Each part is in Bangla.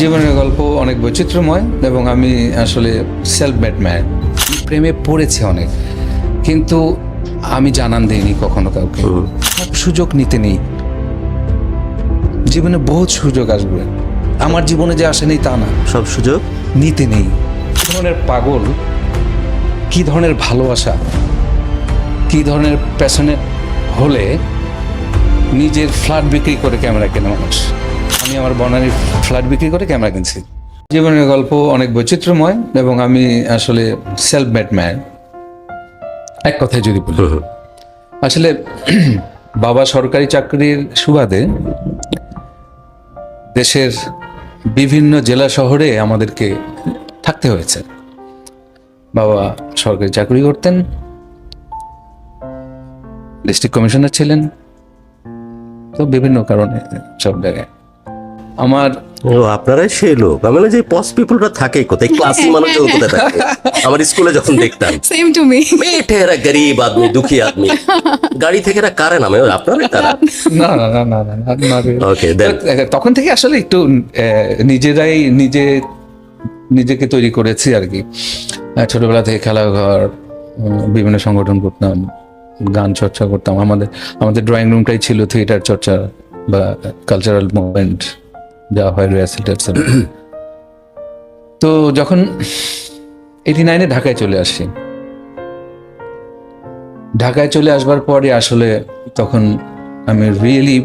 জীবনের গল্প অনেক বৈচিত্র্যময় এবং আমি আসলে সেলফ মেড ম্যান। প্রেমে পড়েছি অনেক, কিন্তু আমি জানান দিইনি কখনো কাউকে। সুযোগ নিতে নেই, জীবনে বহুত সুযোগ আসবে। আমার জীবনে যে আসেনি তা না, সব সুযোগ নিতে নেই। কি ধরনের পাগল, কি ধরনের ভালোবাসা, কি ধরনের প্যাশনেট হলে নিজের ফ্ল্যাট বিক্রি করে ক্যামেরা কেনে মানুষ। আমি আমার বনানীর ফ্ল্যাট বিক্রি করে ক্যামেরা কিনছি। জীবনের গল্প অনেক বৈচিত্র্যময় এবং আমি আসলে সেলফ মেড ম্যান। এক কথায় যদি বলি, আসলে বাবা সরকারি চাকরির সুবাদে দেশের বিভিন্ন জেলা শহরে আমাদেরকে থাকতে হয়েছে। বাবা সরকারি চাকরি করতেন, ডিস্ট্রিক্ট কমিশনার ছিলেন, তো বিভিন্ন কারণে সব জায়গায় আমার আপনারাই সেই লোক। আমি বলি যে পস পিপলরা থাকে কোথায়, ক্লাসি মানুষজন কোথায় থাকে? আমার স্কুলে যখন দেখতাম সেম টু মি, মেয়েটেরা গরিব আদমি, দুঃখী আদমি, গাড়ি থেকে এরা কারে নামে? আপনারাই তারা? না না না না না না, Okay, then. তখন থেকে আসলে একটু নিজেরাই নিজেকে তৈরি করেছি আর কি। ছোটবেলা থেকে খেলাঘর, বিভিন্ন সংগঠন করতাম, গান চর্চা করতাম। আমাদের ড্রয়িং রুমটাই ছিল থিয়েটার চর্চা বা কালচারাল মুভমেন্ট যা হয়, রিহার্সাল। তো যখন 89-এ ঢাকায় চলে আসি, ঢাকায় চলে আসবার পরে আসলে তখন আমি রিয়েলি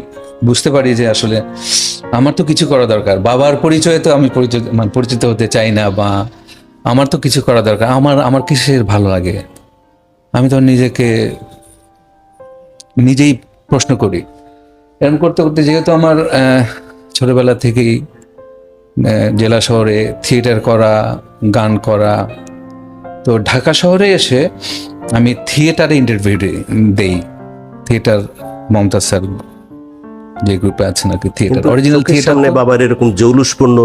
বুঝতে পারি যে আসলে আমার তো কিছু করা দরকার। বাবার পরিচয়ে তো আমি পরিচিত হতে চাই না, বা আমার তো কিছু করা দরকার। আমার কিসের ভালো লাগে, আমি তো নিজেকে নিজেই প্রশ্ন করি। এরকম করতে করতে যেহেতু আমার ছোটবেলা থেকেই জেলা শহরে থিয়েটার করা, গান করা, তো ঢাকা শহরে এসে আমি থিয়েটারে ইন্টারভিউ দেই। থিয়েটার মমতাজ স্যার যে গ্রুপে আছেন আর কি, থিয়েটার অরিজিনাল থিয়েটার। সামনে বাবার এরকম জৌলুসপূর্ণ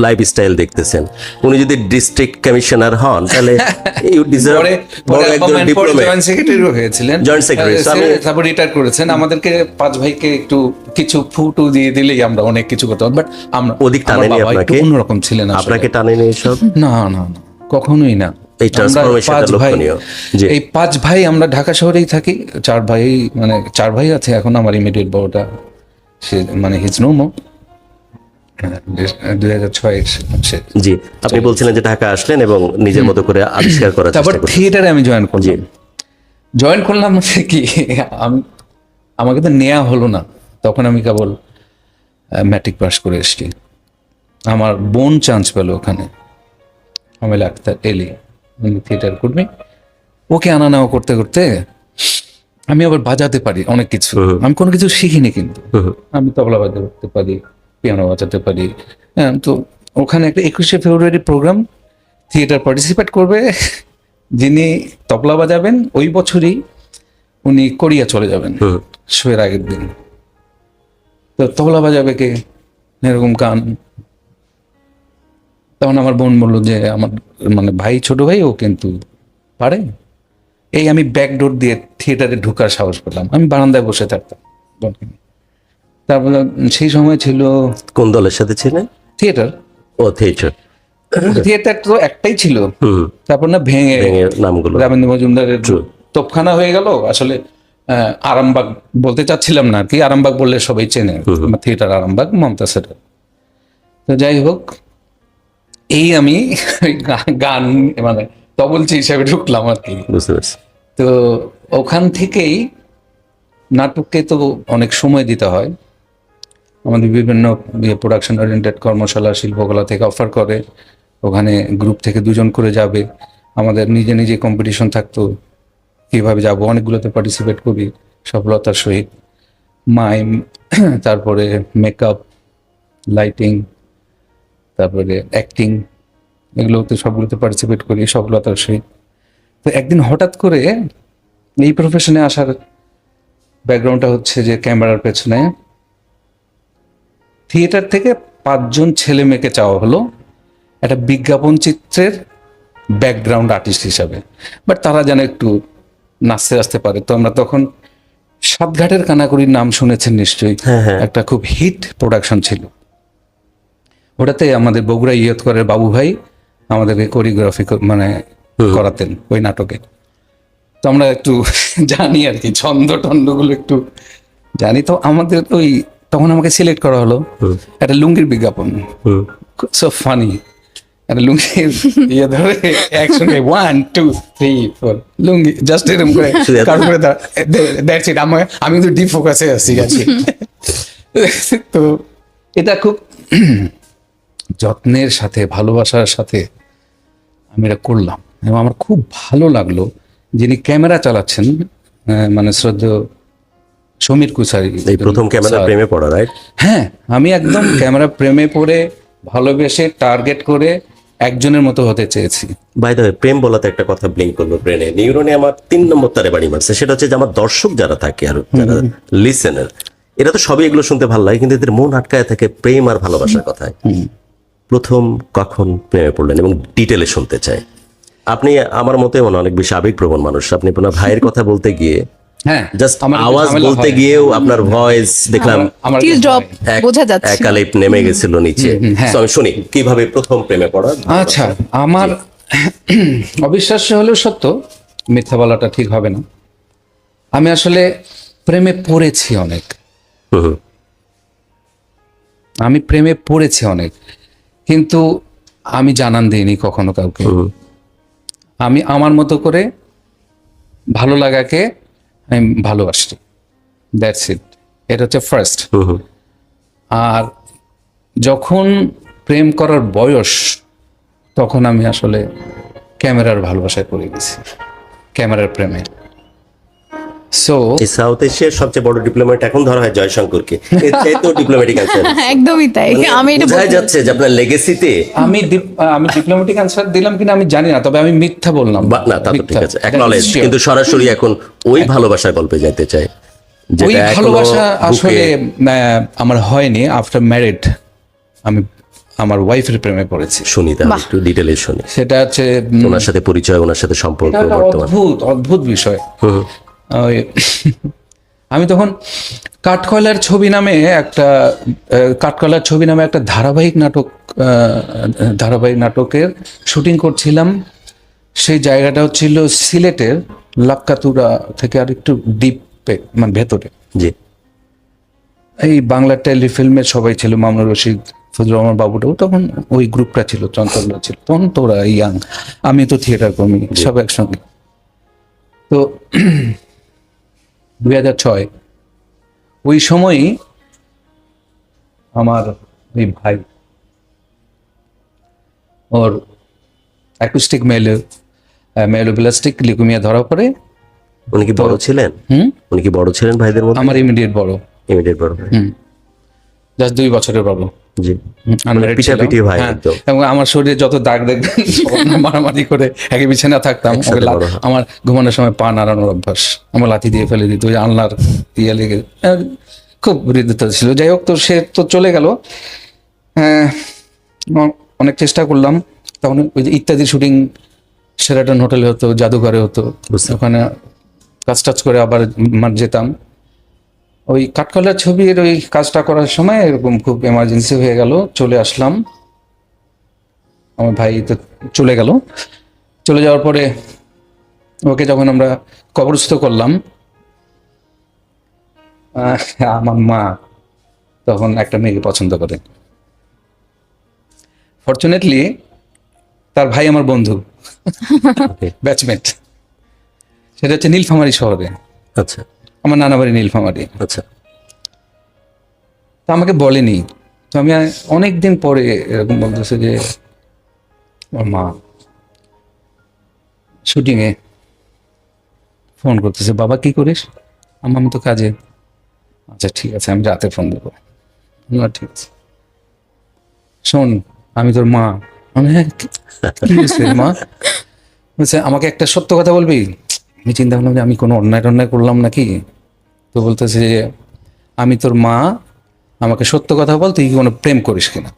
লাইফস্টাইল দেখতেছেন, উনি যদি ডিস্ট্রিক্ট কমিশনার হন তাহলে ইউ ডিজার্ভ বড় একজন ডিপ্লোমা। জয়েন্ট সেক্রেটারি হয়েছিলেন, জয়েন্ট সেক্রেটারি, তারপর রিটায়ার করেছেন। আমাদেরকে 5 ভাইকে একটু কিছু ফুটু দিয়ে দিলেই আমরা অনেক কিছু করতাম। বাট আমরা ওদিক টানেনি আপনাকে? অন্যরকম ছিলেন আপনাকে টানেনি এইসব? না না না, কখনোই না। এই ট্রান্সফরমেশনটা লক্ষণীয়। এই 5 ভাই আমরা ঢাকা শহরেই থাকি। 4 ভাই, মানে 4 ভাই আছে এখন। আমার ইমিডিয়েট বড়টা, সে মানে হিজ নো মো 2006 জি, আপনি বলছিলেন যে ঢাকা আসলেন এবং নিজের মতো করে আবিষ্কার করার চেষ্টা তারপর করলেন। থিয়েটারে আমি জয়েন করলাম মানে কি, আমাকে তো নেওয়া হলো না। তখন আমি কেবল ম্যাট্রিক পাস করে এসেছি। আমার বোন চান্স পেল ওখানে, আমেলা আক্তার এলি, থিয়েটার কর্মী। ওকে আনা নেওয়া করতে করতে আমি আবার বাজাতে পারি অনেক কিছু। আমি কোনো কিছু শিখিনি, কিন্তু আমি তবলা বাজাতে পারি, পিয়ানো বাজাতে পারি। হ্যাঁ, তো ওখানে একটা 21শে ফেব্রুয়ারি প্রোগ্রাম, থিয়েটার পার্টিসিপেট করবে। যিনি তবলা বাজাবেন ওই বছরই উনি কোরিয়া চলে যাবেন শোয়ের আগের দিন। তো তবলা বাজাবে কে, এরকম গান। তখন আমার বোন বললো যে আমার মানে ভাই, ছোট ভাই, ও কিন্তু পারে। এই আমি ব্যাকডোর দিয়ে থিয়েটারে ঢুকার সাহস পেলাম। আমি বারান্দায় বসে থাকতাম বোনকে নিয়ে। তারপরে সেই সময় ছিল কোন দলের সাথে ছিলেন? থিয়েটার। ও থিয়েটার, থিয়েটার তো একটাই ছিল, তারপর না ভেঙে নামগুলো রামেন্দ্র মজুমদারের তোপখানা হয়ে গেল। আসলে আরামবাগ বলতে চাচ্ছিলাম না আর কি, আরামবাগ বললে সবাই চেনে, থিয়েটার আরামবাগ, মমতাজের। তো যাই হোক, এই আমি গান মানে তবলচি হিসাবে ঢুকলাম আর কি। বুঝতে পারছি। তো ওখান থেকেই নাটককে তো অনেক সময় দিতে হয়। আমাদের বিভিন্ন প্রোডাকশন ওরিয়েন্টেড কর্মশালা শিল্পকলা থেকে অফার করে, ওখানে গ্রুপ থেকে 2 জন করে যাবে। আমাদের নিজে নিজে কম্পিটিশন থাকতো, কীভাবে যাব। অনেকগুলোতে পার্টিসিপেট করি সফলতার সহিত। মাইম, তারপরে মেকআপ, লাইটিং, তারপরে অ্যাক্টিং, এগুলোতে সবগুলোতে পার্টিসিপেট করি সফলতার সহিত। তো একদিন হঠাৎ করে এই প্রফেশনে আসার ব্যাকগ্রাউন্ডটা হচ্ছে যে ক্যামেরার পেছনে থিয়েটার থেকে 5 জন ছেলে মেয়েকে চাওয়া হলো একটা বিজ্ঞাপন চিত্রের ব্যাকগ্রাউন্ড আর্টিস্ট হিসাবে। বাট তারা যেন একটু নাচতে আসতে পারে। তো আমরা তখন সাতঘাটের কানাকুড়ির নাম শুনেছেন নিশ্চয়ই, একটা খুব হিট প্রোডাকশন ছিল। ওটাতে আমাদের বগুড়া ইয়ৎকরের বাবু ভাই আমাদেরকে কোরিওগ্রাফি মানে করাতেন ওই নাটকে। তো আমরা একটু জানি আর কি, ছন্দ টন্ডগুলো একটু জানি। তো আমাদের ওই তখন আমাকে সিলেক্ট করা হলো একটা লুঙ্গির বিজ্ঞাপন, সো ফানি। একটা লুঙ্গির ইয়ে ধরে একসঙ্গে 1 2 3 4 লুঙ্গি জাস্ট এরকম করে তারপরে দ্যাটস ইট। আমি কিন্তু ডিপ ফোকাসে আছি আছি। তো এটা খুব যত্নের সাথে ভালোবাসার সাথে আমি এটা করলাম এবং আমার খুব ভালো লাগলো। যিনি ক্যামেরা চালাচ্ছেন মানে শ্রদ্ধেয় সমীর কুসারি, এই প্রথম ক্যামেরা প্রেমে পড়া, রাইট? হ্যাঁ, আমি একদম ক্যামেরা প্রেমে পড়ে ভালোবেসে টার্গেট করে একজনের মতো হতে চেয়েছি। বাই দ্য ওয়ে, প্রেম বলাতে একটা কথা ব্লিঙ্ক করলো ব্রেনে, নিউরনে আমার 3 নম্বর তারে বাড়ি মারছে। সেটা হচ্ছে যে আমার দর্শক যারা থাকে আর যারা লিসেনার, এরা তো সবই এগুলো শুনতে ভালো লাগে, কিন্তু এদের মন আটকায় থাকে প্রেম আর ভালোবাসার কথায়। প্রথম কখন প্রেমে পড়লেন এবং ডিটেলে শুনতে চাই। আপনি আমার মতে মনে অনেক বেশি আবেগপ্রবণ মানুষ। আপনি আপনার ভাইয়ের কথা বলতে গিয়ে, হ্যাঁ, জাস্ট আমার একটু আওয়াজ ঝামেলা বলতে হয়। গিয়েও আপনার ভয়েস দেখলাম আমার টিয়ার ড্রপ বোঝা যাচ্ছে। একালিপ নেমে গেছিল নিচে। হ্যাঁ। So আমি শুনি কিভাবে প্রথম প্রেমে পড়া। আচ্ছা, আমার অবিশ্বাস্য হলেও সত্য, মিথ্যা বলাটা ঠিক হবে না। আমি আসলে প্রেমে পড়েছি অনেক। হুম, আমি প্রেমে পড়েছি অনেক, কিন্তু আমি জানান দিইনি কখনো কাউকে। আমি আমার মতো করে ভালো লাগাকে আমি ভালোবাসি, দ্যাটস ইট। এটা হচ্ছে ফার্স্ট। হুম, আর যখন প্রেম করার বয়স, তখন আমি আসলে ক্যামেরার ভালোবাসায় পড়ে গেছি, ক্যামেরার প্রেমে। সো এই সাউথ এশিয়ার সবচেয়ে বড় ডিপ্লোম্যাট এখন ধরা হয় জয়শঙ্করকে। এর চাইতেও ডিপ্লোম্যাটিক আনসার। একদমই তাই। আমি এটা বোঝা বলতে যাচ্ছে যে আপনার লেগেসিতে আমি ডিপ্লোম্যাটিক আনসার দিলাম কিনা আমি জানি না, তবে আমি মিথ্যা বললাম না, তা তো ঠিক মিথ্যা। আছে, অ্যাকনলেজ। Sure. কিন্তু সরাসরি এখন ওই ভালোবাসার গল্পে যাইতে চাই, ওই যেটা এখনো ভালোবাসা বুকে- আসলে আমার হয়নি। আফটার ম্যারিড আমি আমার ওয়াইফের প্রেমে পড়েছি। শুনি, তাহলে একটু ডিটেলে শুনি। সেটা হচ্ছে ওনার সাথে পরিচয়, ওনার সাথে সম্পর্ক এটা একটা বর্তমান। অদ্ভুত বিষয়। ওই আমি তখন কাঠকয়লার ছবি নামে একটা ধারাবাহিক নাটকের শুটিং করছিলাম। সেই জায়গাটা হচ্ছিল সিলেটের লাক্কাতুরা থেকে আর একটু ডিপে, মানে ভেতরে। জি, এই বাংলা টেলিফিল্মের সবাই ছিল, মামুনুর রশিদ, ফজলুর রহমান বাবুটাও তখন ওই গ্রুপটা ছিল, চঞ্চলরা ছিল তখন, তোরা ইয়াং, আমি তো থিয়েটার কর্মী, সব একসঙ্গে। তো 2006 ওই সময়ই আমার ওই ভাই, ওর অ্যাকুস্টিক মেলোপ্লাস্টিক লিউকেমিয়া ধরা পড়ে। উনি কি বড় ছিলেন? উনি কি বড় ছিলেন ভাইদের মধ্যে? আমার ইমিডিয়েট বড়, ইমিডিয়েট বড় ভাই। জাস্ট 2 বছরের বড়। জি, Unmarried পিটাপিটি ছিলাম। ভাই হ্যাঁ, একদম। এবং আমার শরীরে যত দাগ দেখবেন সব আমরা মারামারি করে একই বিছানা থাকতাম। একসাথে ওকে বড় হয়। আমার ঘুমানোর সময় পা নাড়ানোর অভ্যাস, আমার লাথি দিয়ে ফেলে দিত, ওই আনলার ইয়ে লেগে খুব হৃদয়তা ছিল। যাই হোক, তো সে তো চলে গেল। অনেক চেষ্টা করলাম। তখন ওই যে ইত্যাদি শুটিং শেরাটন হোটেলে হতো, জাদুঘরে হতো, ওখানে কাজ টাজ করে আবার যেতাম। ওই কাঠকয়লার ছবির ওই কাজটা করার সময় এরকম খুব এমার্জেন্সি হয়ে গেল, চলে আসলাম। আমার ভাই তো চলে গেল। চলে যাওয়ার পরে ওকে যখন আমরা কবরস্থ করলাম, আমার মা তখন একটা মেয়েকে পছন্দ করে। ফরচুনেটলি তার ভাই আমার বন্ধু, ব্যাচমেট। সেটা হচ্ছে নীলফামারী শহরে, আচ্ছা আমার নানা বাড়ি নীলফামারী। আচ্ছা। তো আমাকে বলেনি। তো আমি অনেক দিন পরে এরকম বলতেছে যে আমার মা শুটিংয়ে ফোন করতেছে, বাবা কি করিস? আমি তো কাজে। আচ্ছা ঠিক আছে, আমি রাতে ফোন দেবো। ঠিক আছে, শোন আমি তোর মা। আমি হ্যাঁ, কি হয়েছে মা? বলছে আমাকে একটা সত্য কথা বলবি। আমি চিন্তা করলাম যে আমি কোনো অন্যায় করলাম নাকি। তো বলতেছে যে আমি তোর মা, আমাকে সত্য কথা বল, তুই কি কোনো প্রেম করিস কিনা?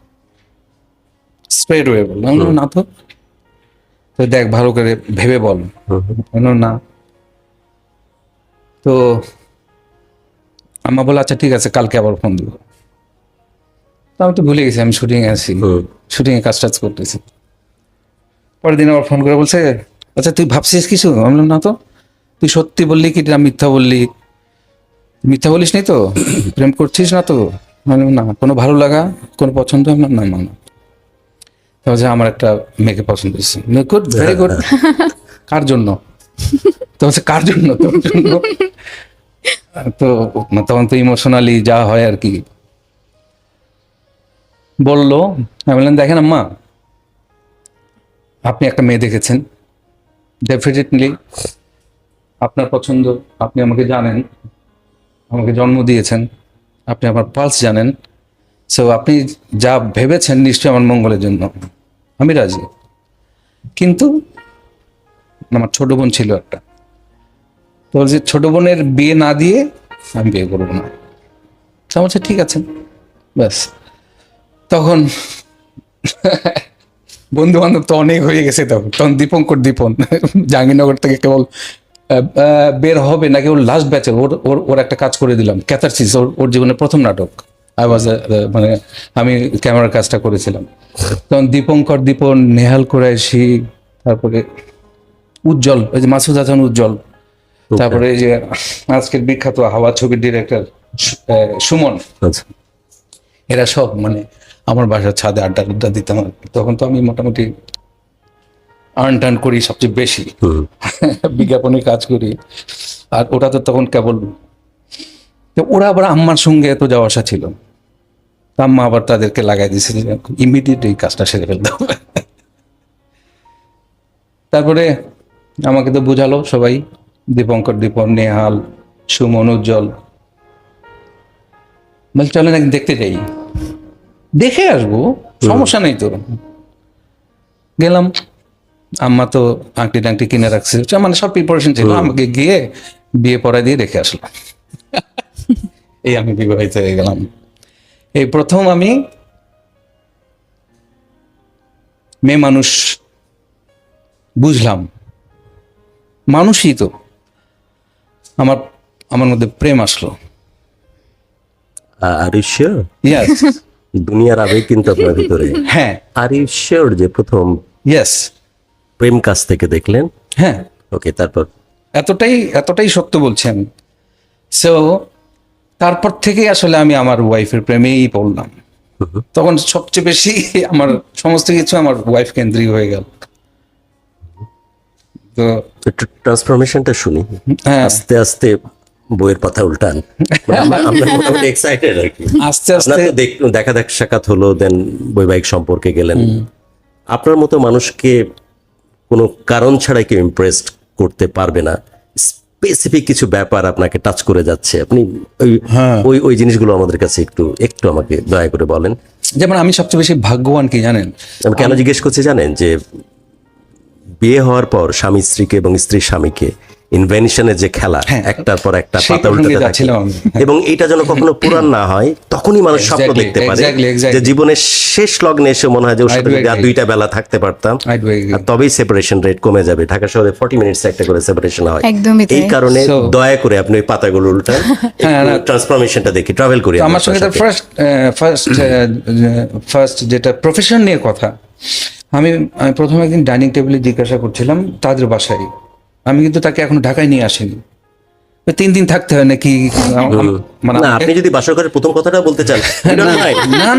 স্ট্রেট ওয়ে বললাম না। তো দেখ ভালো করে ভেবে বল। না। তো আম্মা বলে আচ্ছা ঠিক আছে, কালকে আবার ফোন দেবো। তো আমি তো ভুলে গেছি আমি শুটিং এ আছি, শুটিং এ কাজ টাজ করতেছি। পরের দিন আবার ফোন করে বলছে, আচ্ছা তুই ভাবছিস কিছু? আমি বললাম না তো। তুই সত্যি বললি কি না মিথ্যা বললি? মিথ্যা বলিস নি তো? প্রেম করছিস না তো? আমি বললাম, না। কোনো ভালো লাগা, কোনো পছন্দ? আমি বললাম, না না না। তো বলছে, আমার একটা মেয়েকে পছন্দ হয়েছে। Good, very good. কার জন্য? তো বলছে, কার জন্য? তোর জন্য। তো তখন তো ইমোশনালি যা হয় আর কি বললো। আমি বললাম, দেখেন আম্মা, আপনি একটা মেয়ে দেখেছেন, ডেফিনেটলি আপনার পছন্দ, আপনি আমাকে জানেন, আমাকে জন্ম দিয়েছেন, আপনি আমার পালস জানেন, সো আপনি যা ভেবেছেন নিশ্চয়ই আমার মঙ্গলের জন্য, আমি রাজি। কিন্তু আমার ছোট বোন ছিল একটা, তো বলছে ছোট বোনের বিয়ে না দিয়ে আমি বিয়ে করবো না। তো বলছে ঠিক আছে, ব্যাস। তখন বন্ধু বান্ধব তো অনেক হয়ে গেছে। তখন দীপন জাহাঙ্গীরনগর থেকে কেবল বের হবে নাকি ওর লাস্ট ব্যাচে ওর ওর ওর একটা কাজ করে দিলাম, ক্যাথারসিস, ওর জীবনের প্রথম নাটক। আই ওয়াজ মানে আমি ক্যামেরার কাজটা করেছিলাম। তখন দীপন, নেহাল কুরাইশি, তারপরে উজ্জ্বল, ওই যে মাসুদ হাসান উজ্জ্বল, তারপরে এই যে আজকের বিখ্যাত হাওয়া ছবির ডিরেক্টর সুমন, আচ্ছা। এরা সব মানে আমার বাসার ছাদে আড্ডা দিতাম। তখন তো আমি মোটামুটি আর্ন টার্ন করি সবচেয়ে বেশি, বিজ্ঞাপনে কাজ করি। আর ওটা তো তখন কেবল, তো ওরা আবার আম্মার সঙ্গে এত যাওয়া আসা ছিল, আম্মা আবার তাদেরকে লাগাই দিয়েছে যে ইমিডিয়েট এই কাজটা সেরে ফেলতে হবে। তারপরে আমাকে তো বোঝালো সবাই, দীপন, নেহাল, সুমন, উজ্জ্বল, বল চলেন একদিন দেখতে যাই, দেখে আসবো, সমস্যা নেই তো। গেলাম, আম্মা তো আংটি টাংটি কিনে রাখছে, মানে সব প্রিপারেশন ছিল, আমাকে গিয়ে বিয়ে পড়ায় দিয়ে রেখে আসলাম। এই আমি বিবাহিত হয়ে গেলাম। এই প্রথম আমি মেয়ে মানুষ বুঝলাম, মানুষই তো, আমার আমার মধ্যে প্রেম আসলো। Are you sure? ইয়াস। দুনিয়ার আবেগ কিন্তু আপনার ভিতরে। হ্যাঁ। আর ইউ শিওর যে প্রথম ইয়েস। প্রেম কাজ থেকে দেখলেন? হ্যাঁ, ওকে, তারপর? এতটাই সত্য বলছি আমি। সো তারপর থেকে আসলে আমি আমার ওয়াইফের প্রেমেই পড়লাম। তখন সবচেয়ে বেশি আমার সমস্ত কিছু আমার ওয়াইফ কেন্দ্রিক হয়ে গেল। তো একটু ট্রান্সফরমেশনটা শুনি। হ্যাঁ, আস্তে আস্তে বইয়ের পাতা উল্টান, মানে আমরা মোটামুটি এক্সাইটেড আর কি। আস্তে আপনার আস্তে তো দেখা সাক্ষাৎ হলো, দেন বৈবাহিক সম্পর্কে গেলেন। আপনার মতো মানুষকে কোনো কারণ ছাড়াই কেউ ইমপ্রেস করতে পারবে না। স্পেসিফিক কিছু ব্যাপার আপনাকে টাচ করে যাচ্ছে, আপনি ওই ওই জিনিসগুলো আমাদের কাছে একটু আমাকে দয়া করে বলেন। যেমন আমি সবচেয়ে বেশি ভাগ্যবান কি জানেন? আমি কেন জিজ্ঞেস করছি জানেন? যে বিয়ে হওয়ার পর স্বামী স্ত্রীকে এবং স্ত্রী স্বামীকে ইনভেনশনের যে খেলা, একটার পর একটা সেই পাতা প্রসঙ্গে উল্টাতে থাকে, যাচ্ছিলাম আমি। এবং এইটা যেন কখনো পুরান না হয়, তখনই মানুষ স্বপ্ন Exactly, দেখতে পারে exactly. যে জীবনের শেষ লগ্নে এসে মনে হয় যে ওর সাথে I do যদি আর agree. 2টা বেলা থাকতে পারতাম, I do agree. আর তবেই সেপারেশন রেট কমে যাবে। ঢাকা শহরে 40 মিনিটস একটা করে সেপারেশন হয়। একদমই তাই। এই কারণে So- দয়া করে আপনি ওই পাতাগুলো উল্টান, ট্রান্সফরমেশনটা দেখি, ট্রাভেল করি তো আমার আপনার সঙ্গে তো সাথে। ফার্স্ট যেটা প্রফেশন নিয়ে কথা, আমি প্রথমে একদিন ডাইনিং টেবিলে জিজ্ঞাসা করছিলাম তাদের বাসায়, আমি কিন্তু তাকে এখনো ঢাকায় নিয়ে আসিনি। 3 দিন থাকতে হয় নাকি? মানে না, আপনি যদি বাসর ঘরের প্রথম কথাটা বলতে চান,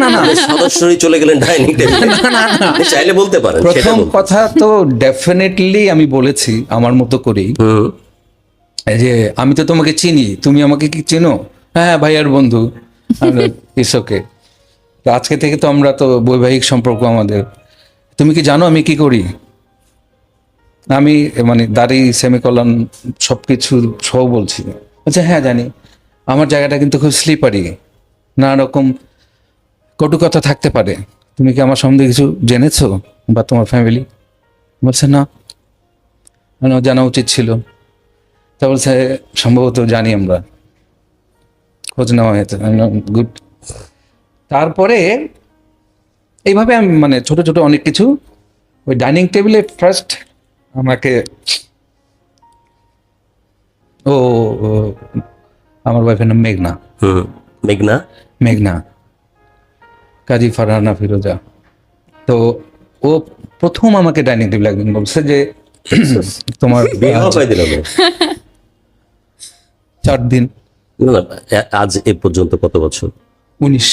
না। সদস্যই চলে গেলেন ডাইনিং টেবিলে, চাইলে বলতে পারেন। সেটা প্রথম বলুন। কথা তো ডেফিনেটলি আমি বলেছি আমার মতো করেই, এই যে আমি তো তোমাকে চিনি, তুমি আমাকে কি চিনো? হ্যাঁ ভাইয়ার বন্ধু। It's okay. তো আজকে থেকে তো আমরা তো বৈবাহিক সম্পর্ক আমাদের। তুমি কি জানো আমি কি করি? আমি মানে দাড়ি, সেমিকলন সবকিছু সহ বলছি। আচ্ছা হ্যাঁ জানি। আমার জায়গাটা কিন্তু খুব স্লিপারি, নানা রকম কটু কথা থাকতে পারে। তুমি কি আমার সম্বন্ধে কিছু জেনেছো বা তোমার ফ্যামিলি? বলছে না, জানা উচিত ছিল। তা বলছে সম্ভবত জানি আমরা, খোঁজ নেওয়া হয়েছে। গুড। তারপরে এইভাবে আমি মানে ছোট ছোট অনেক কিছু, ওই ডাইনিং টেবিলে ফার্স্ট আমাকে ও আমার ওয়াইফের নাম মেঘনা। মেঘনা। মেঘনা কাজী ফারহানা ফিরোজা। তো ও প্রথম আমাকে ডাইনিং টেবিল একদিন বলছে যে তোমার বিয়ে হওয়া কয়দিন হবে? 4 দিন। না না, আজ এ পর্যন্ত কত বছর? 19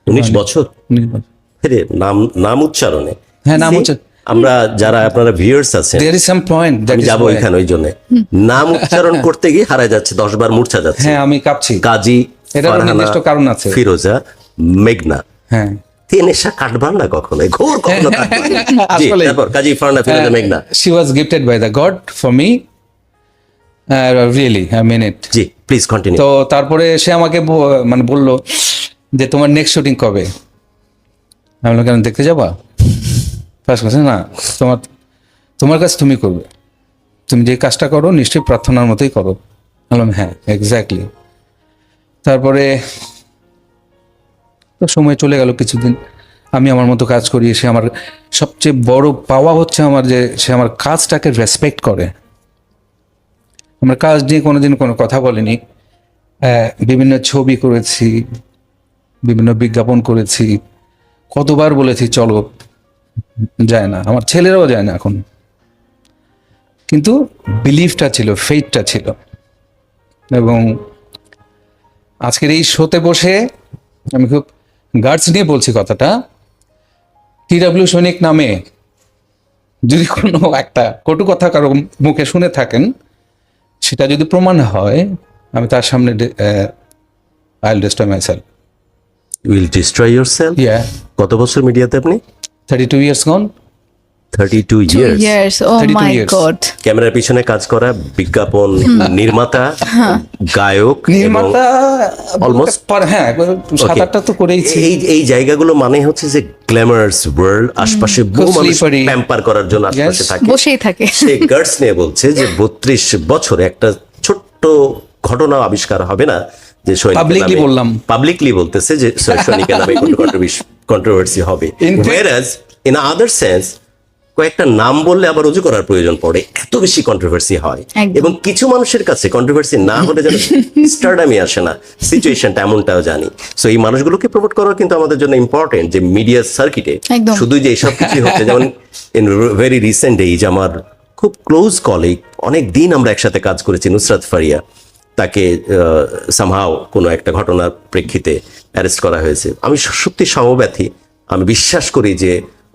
19 বছর। 19 বছর। রে, নাম নাম উচ্চারণে হ্যাঁ, নাম See, উচ্চারণ। আমরা যারা আপনারা ভিউয়ার্স আছেন, There is some point that আমি is যাবো why- এখানে ওই জন্য নাম উচ্চারণ করতে গিয়ে হারায় যাচ্ছে, 10 বার মূর্ছা যাচ্ছে। হ্যাঁ, আমি কাঁপছি। কাজী এটারও ফারহানা নির্দিষ্ট কারণ আছে। ফিরোজা মেঘনা, হ্যাঁ, তিন নেশা কাটবার না কখনো, ঘোর কখনো কাটবার না। জি, আসলে তারপর কাজী ফারহানা ফিরোজা মেঘনা। she was gifted by the God for me, really I mean it. G, please continue. তো তারপরে সে আমাকে মানে বললো যে তোমার নেক্সট শুটিং কবে। আমি বললাম কেন, দেখতে যাবা? ফার্স্ট কথা না, তোমার কাজ তুমি করবে, তুমি যে কাজটা করো নিশ্চয়ই প্রার্থনার মতোই করো। বললাম হ্যাঁ, এক্স্যাক্টলি। তারপরে তো সময় চলে গেল কিছুদিন, আমি আমার মতো কাজ করি। সে আমার সবচেয়ে বড় পাওয়া হচ্ছে আমার যে সে আমার কাজটাকে রেসপেক্ট করে। আমরা কাজ নিয়ে কোনোদিন কোনো কথা বলিনি। বিভিন্ন ছবি করেছি, বিভিন্ন বিজ্ঞাপন করেছি, কতবার বলেছি চলো, যায় না, আমার ছেলেরাও যায় না এখন। কিন্তু বিলিফটা ছিল, ফেইথটা ছিল। এবং আজকের এই শোতে বসে আমি খুব গার্ডস নিয়ে বলছি কথাটা, TW সৈনিক নামে যদি কোনো একটা কটু কথা কারো মুখে শুনে থাকেন, সেটা যদি প্রমাণ হয়, আমি তার সামনে I'll destroy myself. Will destroy yourself. Yeah, কত বছর মিডিয়াতে আপনি? 32 years gone. 32 years. Years, oh 32 my years. god. ক্যামেরার পিছনে কাজ করা, বিজ্ঞাপন নির্মাতা, গায়ক, নির্মাতা almost- হ্যাঁ, 7-8টা তো করেইছি। এই জায়গাগুলো মানে হচ্ছে যে গ্ল্যামারাস ওয়ার্ল্ড, আশপাশে বহু মানুষ slippery. প্যাম্পার করার জন্য আশপাশে Yes. থাকে। বসেই থাকে। সে গার্ডস নিয়ে বলছে যে 32 বছরে একটা ছোট্ট ঘটনা আবিষ্কার হবে না যে Publicly বললাম। পাবলিকলি বলতেছে যে সৈনিকের নামে কন্ট্রোভার্সি হবে। In fact- whereas in other sense কয়েকটা নাম বললে আবার রুজু করার প্রয়োজন পড়ে, এত বেশি কন্ট্রোভার্সি হয়। একদম। এবং কিছু মানুষের কাছে কন্ট্রোভার্সি না হলে যেন স্টারডামই আসে না, সিচুয়েশনটা এমনটাও জানি। সো এই মানুষগুলোকে প্রমোট করা কিন্তু আমাদের জন্য ইম্পর্টেন্ট, যে মিডিয়া সার্কিটে একদম। শুধু যে এইসব কিছু হচ্ছে। যেমন ইন ভেরি রিসেন্ট এইজ আমার খুব ক্লোজ কলিগ, অনেক দিন আমরা একসাথে কাজ করেছি, নুসরাত ফারিয়া, তাকে সামহাও কোনো একটা ঘটনার প্রেক্ষিতে অ্যারেস্ট করা হয়েছে। আমি সত্যি সমব্যথী। আমি বিশ্বাস করি যে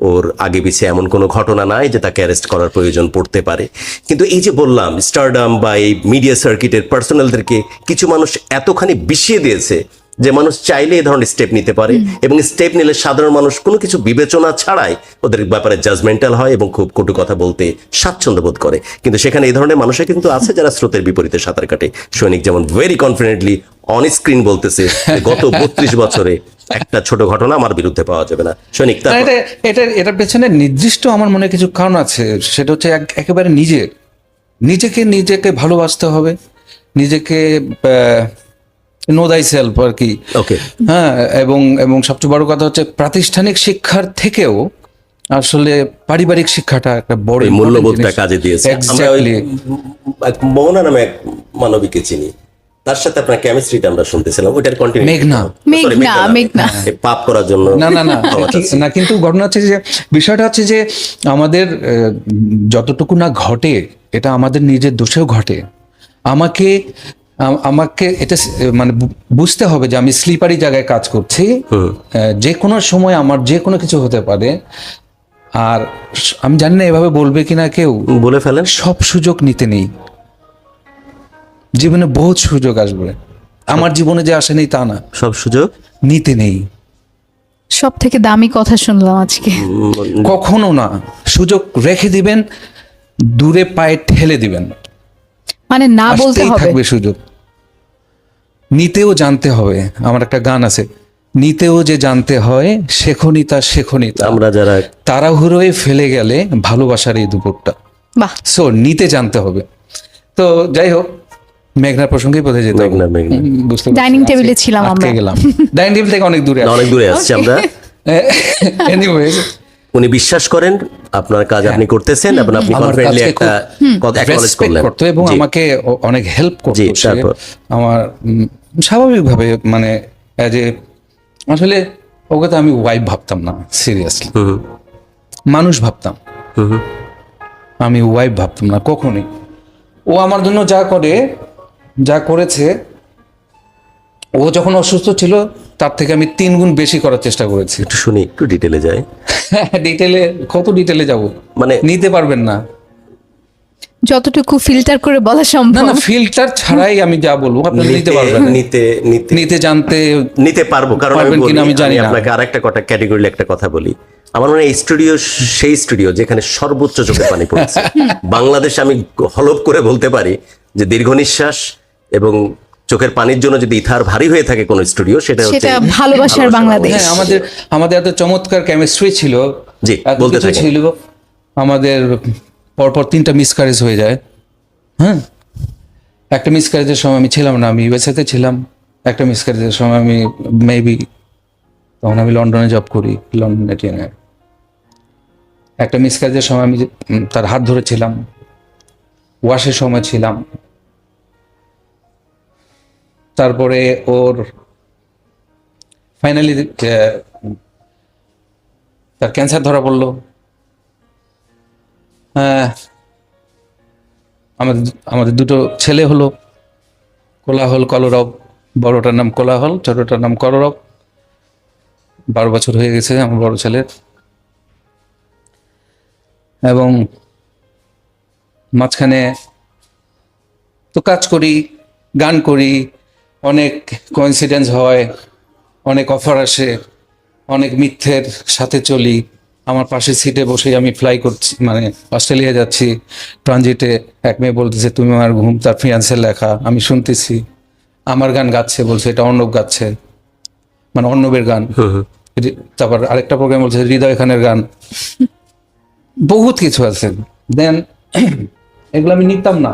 ওর আগে পিছে এমন কোনো ঘটনা নাই যে তাকে অ্যারেস্ট করার প্রয়োজন পড়তে পারে। কিন্তু এই যে বললাম, স্টারডাম বা এই মিডিয়া সার্কিটের পার্সোনালদেরকে কিছু মানুষ এতখানি বিষিয়ে দিয়েছে যে মানুষ চাইলে এই ধরনের স্টেপ নিতে পারে, এবং স্টেপ নিলে সাধারণ মানুষ কোনো কিছু বিবেচনা ছাড়াই ওদের ব্যাপারে জাজমেন্টাল হয় এবং খুব কটু কথা বলতে স্বাচ্ছন্দ্য বোধ করে। কিন্তু সেখানে এই ধরনের মানুষের কিন্তু আছে যারা স্রোতের বিপরীতে সাঁতার কাটে। সৈনিক যেমন ভেরি কনফিডেন্টলি অন স্ক্রিন বলতেছে যে গত 32 বছরে একটা ছোট ঘটনা আমার বিরুদ্ধে পাওয়া যাবে না। সৈনিক না, এটার পেছনে নির্দিষ্ট আমার মনে কিছু কারণ আছে। সেটা হচ্ছে একেবারে নিজেকে ভালোবাসতে হবে, নিজেকে নো দাই সেলফ আর কি। ওকে, হ্যাঁ, এবং সবচেয়ে বড় কথা হচ্ছে প্রাতিষ্ঠানিক শিক্ষার থেকেও আসলে পারিবারিক শিক্ষাটা একটা বড় ওই important মূল্যবোধটা জিনিস। কাজে দিয়েছে। আমরা ওই Exactly. মোহনা নামে এক মানবীকে চিনি, তার সাথে আপনার কেমিস্ট্রিটা আমরা শুনতেছিলাম, ওইটার কন্টিনিউ। মেঘনা। মেঘনা। পাপ করার জন্য না না, কিন্তু ঘটনা হচ্ছে যে বিষয়টা হচ্ছে যে আমাদের যতটুকু না ঘটে, এটা আমাদের নিজের দোষেও ঘটে। আমাকে এটা মানে বুঝতে হবে যে আমি স্লিপারি জায়গায় কাজ করছি, যে কোনো সময় আমার যে কোনো কিছু হতে পারে। আর আমি জানি না এভাবে বলবে কিনা কেউ, বলে ফেলেন। সব সুযোগ নিতে নেই, জীবনে বহুত সুযোগ আসবে। আমার জীবনে যে আসেনি তা না, সব সুযোগ নিতে নেই। সব থেকে দামি কথা শুনলাম আজকে। কখনো না, সুযোগ রেখে দিবেন, দূরে পায়ে ঠেলে দিবেন, মানে না বলতে আসতেই হবে। থাকবে সুযোগ। নিতেও জানতে হবে। আমার একটা গান আছে, নিতেও যে জানতে হয়, শেখনি তা। আমরা যারা তাড়াহুড়োয় ফেলে গেলে ভালোবাসার এই দুপুরটা। বাহ, সো নিতে জানতে হবে। তো যাই হোক, মেঘনার প্রসঙ্গেই বোঝা যেত। মেঘনা। বুঝতে পারছি। ডাইনিং টেবিলে আজকে ছিলাম আটকে আমরা। গেলাম। ডাইনিং টেবিল থেকে অনেক দূরে। অনেক দূরে আসছি আমরা। এনিওয়েজ, উনি বিশ্বাস করেন আপনার কাজ আপনি করতেছেন এবং আপনি আমার কনফিডেন্টলি কাজকে একটা কথা অ্যাকনলেজ রেসপেক্ট করলেন। করতো এবং জি। আমাকে অনেক হেল্প করতো। জি, সে তারপর? আমার স্বাভাবিকভাবে মানে আসলে ওকে তো আমি ওয়াইফ ভাবতাম না, সিরিয়াসলি হুম মানুষ ভাবতাম, হুম হুম। আমি ওয়াইফ ভাবতাম না কখনোই। ও আমার জন্য যা করে, যা করেছে, ও যখন অসুস্থ ছিল তার থেকে আমি 3 গুণ বেশি করার চেষ্টা করেছি। একটু শুনি, একটু ডিটেলে যাই। ডিটেলে, কত ডিটেলে যাব, মানে নিতে পারবেন না। যতটুকু ফিল্টার করে বলা না সম্ভব। না, ফিল্টার ছাড়াই আমি যা বলবো আপনি নিতে পারবেন। নিতে নিতে নিতে জানতে নিতে পারবো, কারণ আমি পারবেন কিনা আমি জানি না। আপনাকে আরেকটা ক্যাটাগরি একটা কথা বলি। আমার মনে হয় এই স্টুডিও সেই স্টুডিও যেখানে সর্বোচ্চ চোখে পানি পড়ছে বাংলাদেশ। আমি হলফ করে বলতে পারি যে দীর্ঘ নিঃশ্বাস এবং চোখের পানির জন্য যদি ইথার ভারী হয়ে থাকে কোন স্টুডিও, সেটা হচ্ছে সেটা ভালোবাসার বাংলাদেশ। হ্যাঁ, আমাদের এত চমৎকার কেমিস্ট্রি ছিল, জি, এত বলতে কিছু থাকেন। ছিল, আমাদের পরপর 3টা মিসক্যারেজ হয়ে যায়। হ্যাঁ, একটা মিসক্যারেজের সময় আমি ছিলাম না, আমি ইউএসএতে ছিলাম। একটা মিসক্যারেজের সময় আমি মেবি, তখন আমি লন্ডনে জব করি, লন্ডন এটিএনে। একটা মিসক্যারেজের সময় আমি তার হাত ধরেছিলাম, ওয়াশের সময় ছিলাম। তারপরে ওর ফাইনালি তার ক্যান্সার ধরা পড়লো। আমাদের আমাদের 2টো ছেলে হলো, কোলাহল কলরব। বড়টার নাম কোলাহল, ছোটটার নাম কলরব। 12 বছর হয়ে গেছে আমার বড় ছেলের। এবং মাঝখানে তো কাজ করি, গান করি, অনেক কোইন্সিডেন্স হয়, অনেক অফার আসে, অনেক মিথ্যের সাথে চলি। আমার পাশে সিটে বসে আমি ফ্লাই করছি, মানে অস্ট্রেলিয়া যাচ্ছি, ট্রানজিটে এক মেয়ে বলতেছে তুমি আমার ঘুম, তার ফিয়ান্সের লেখা আমি শুনতেছি। আমার গান গাচ্ছে, বলছে এটা অর্ণব গাচ্ছে, মানে অর্ণবের গান। তারপর আরেকটা প্রোগ্রাম বলছে হৃদয় খানের গান। বহুত কিছু আছে। দেন এগুলো আমি নিতাম না।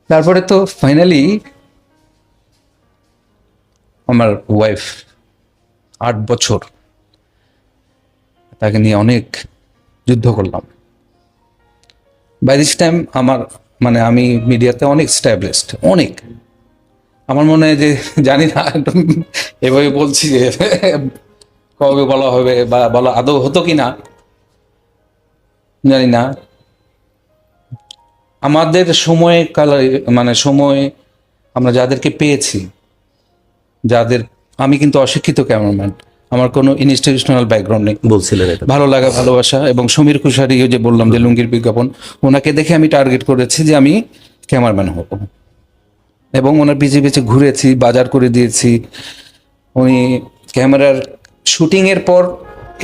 তারপরে তো ফাইনালি আমার ওয়াইফ 8 বছর, তাকে নিয়ে অনেক যুদ্ধ করলাম। বাই দিস টাইম আমার, মানে আমি মিডিয়াতে অনেক স্ট্যাবলিশড, অনেক। আমার মনে হয় যে জানি না একদম এভাবে বলছি যে কবে বলা হবে বা বলা আদৌ হতো কি না জানি না। আমাদের সময়ে মানে সময় আমরা যাদেরকে পেয়েছি, যাদের, আমি কিন্তু অশিক্ষিত ক্যামেরাম্যান, আমার কোনো ইনস্টিটিউশনাল ব্যাকগ্রাউন্ড নেই। বলছিলেন এটা। ভালো লাগা, ভালোবাসা, এবং সমীর কুশারি, ওই যে বললাম যে লুঙ্গির বিজ্ঞাপন, ওনাকে দেখে আমি টার্গেট করেছি যে আমি ক্যামেরাম্যান হব, এবং ওনার পিছিয়ে পিছিয়ে ঘুরেছি, বাজার করে দিয়েছি। উনি ক্যামেরার শুটিংয়ের পর,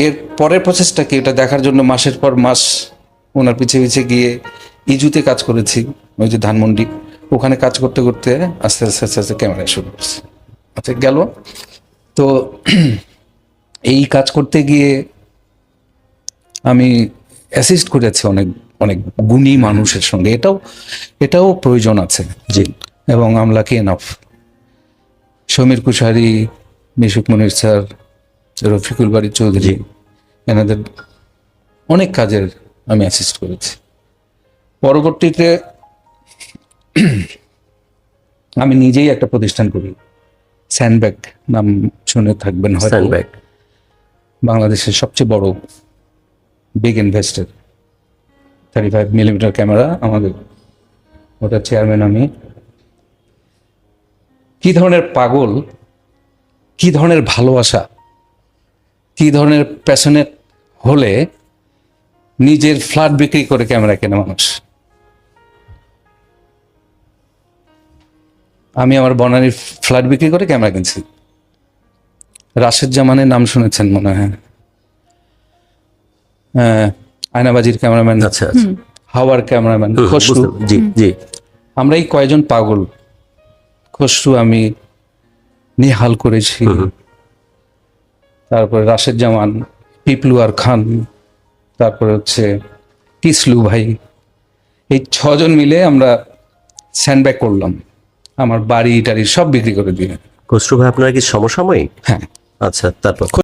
এর পরের প্রসেসটা কি ওটা দেখার জন্য মাসের পর মাস ওনার পিছিয়ে পিছিয়ে গিয়ে ইজুতে কাজ করেছি, ওই যে ধানমন্ডি, ওখানে কাজ করতে করতে আস্তে আস্তে আস্তে আস্তে ক্যামেরায় শুরু করছি। আচ্ছা, গেল তো। এই কাজ করতে গিয়ে আমি অ্যাসিস্ট করেছি অনেক অনেক গুণী মানুষের সঙ্গে, এটাও প্রয়োজন আছে। জি। এবং আমলাকি এনাফ, সমীর কুশারি, মিশুক মনির স্যার, রফিকুল বাড়ি চৌধুরী, এনাদের অনেক কাজের আমি অ্যাসিস্ট করেছি। পরবর্তীতে আমি নিজেই একটা প্রতিষ্ঠান করি, স্যান্ডব্যাগ নাম শুনে থাকবেন হয়তো। স্যান্ডব্যাগ বাংলাদেশের সবচেয়ে বড় বিগ ইনভেস্টার, 35 মিলিমিটার ক্যামেরা আমাদের, ওটা চেয়ারম্যান আমি। কি ধরনের পাগল, কি ধরনের ভালোবাসা, কি ধরনের প্যাশনেট হলে নিজের ফ্ল্যাট বিক্রি করে ক্যামেরা কেনে মানুষ। আমি আমার বনানীর ফ্ল্যাট বিক্রি করে ক্যামেরা কিনছি। রাশেদ জামানের নাম শুনেছেন মনে হয়, আয়নাবাজির ক্যামেরাম্যান, আচ্ছা আচ্ছা। হাওয়ার ক্যামেরাম্যান খসরু। জি জি। আমরা এই কয়জন পাগল, খসরু আমি নিহাল করেছি, তারপরে রাশেদ জামান, পিপলু আর খান, তারপরে হচ্ছে টিসলু ভাই, এই 6 জন মিলে আমরা স্যান্ডব্যাগ করলাম। আমার বাড়ি টাড়ি সব বিক্রি করে দিয়ে। খসরু ভাই আপনারা কি সমসাময়িক? হ্যাঁ। আচ্ছা, তারপর